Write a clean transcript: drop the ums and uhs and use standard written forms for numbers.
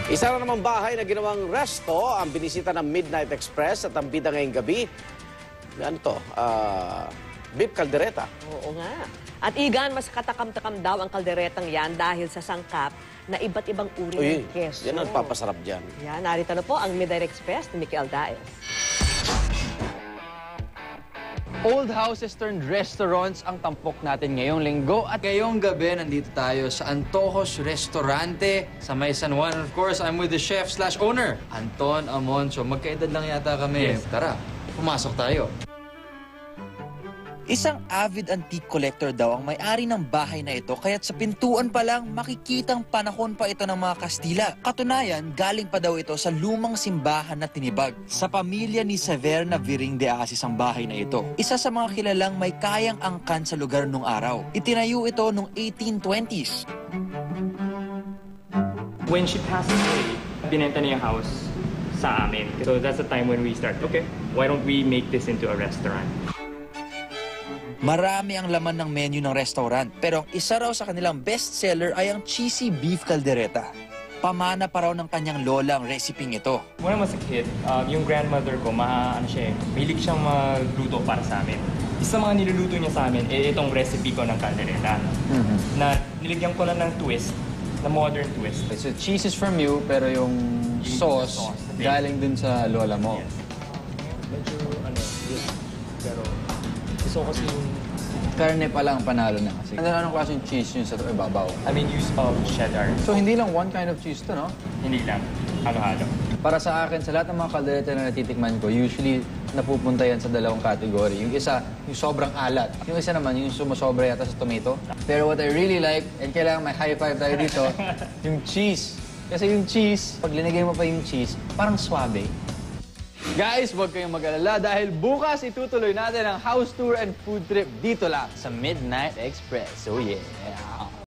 Isa na namang bahay na ginawang resto ang binisita ng Midnight Express at ang bida ngayong gabi. Ano to? Beef caldereta. Oo nga. At Igan, mas katakam-takam daw ang kalderetang yan dahil sa sangkap na iba't ibang uri ng keso. Yan ang papasarap dyan. Yan, narito na po ang Midnight Express ni Mikel Daes. Old houses turned restaurants ang tampok natin ngayong linggo. At ngayong gabi, nandito tayo sa Antojos Restaurante sa May San Juan. And of course, I'm with the chef/owner, Anton Amoncio. Magkaedad lang yata kami. Yes. Tara, pumasok tayo. Isang avid antique collector daw ang may-ari ng bahay na ito, kaya't sa pintuan pa lang makikitang panahon pa ito ng mga Kastila. Katunayan, galing pa daw ito sa lumang simbahan na tinibag. Sa pamilya ni Severna Viring de Asis ang bahay na ito. Isa sa mga kilalang may kayang angkan sa lugar nung araw. Itinayo ito noong 1820s. When she passed away, binenta niya yung house sa amin. So that's the time when we start, okay, why don't we make this into a restaurant? Marami ang laman ng menu ng restaurant, pero ang isa raw sa kanilang bestseller ay ang cheesy beef caldereta. Pamana pa raw ng kanyang lola ang reseping ito. When I was a kid, yung grandmother ko, mahilig siyang magluto para sa amin. Isa sa mga niluluto niya sa amin, itong recipe ko ng caldereta. Na niligyan ko lang ng twist, na modern twist. So cheese is from you, pero yung sauce galing dun sa lola mo. Yes. Medyo, yun. Pero gusto ko kasi yung... Karne pa lang panalo na kasi. Anong klaseng cheese yun sa ibabaw? I mean, use of cheddar. So hindi lang one kind of cheese to, no? Hindi lang. Halo-halo. Para sa akin, sa lahat ng mga kaldereta na natitikman ko, usually napupunta yan sa dalawang category. Yung isa, yung sobrang alat. Yung isa naman, yung sumasobra yata sa tomato. Pero what I really like, and kailangan may high five tayo dito, yung cheese. Kasi yung cheese, pag linagay mo pa yung cheese, parang swabe. Guys, huwag kayong mag-alala dahil bukas itutuloy natin ang house tour and food trip dito lang sa Midnight Express. So yeah!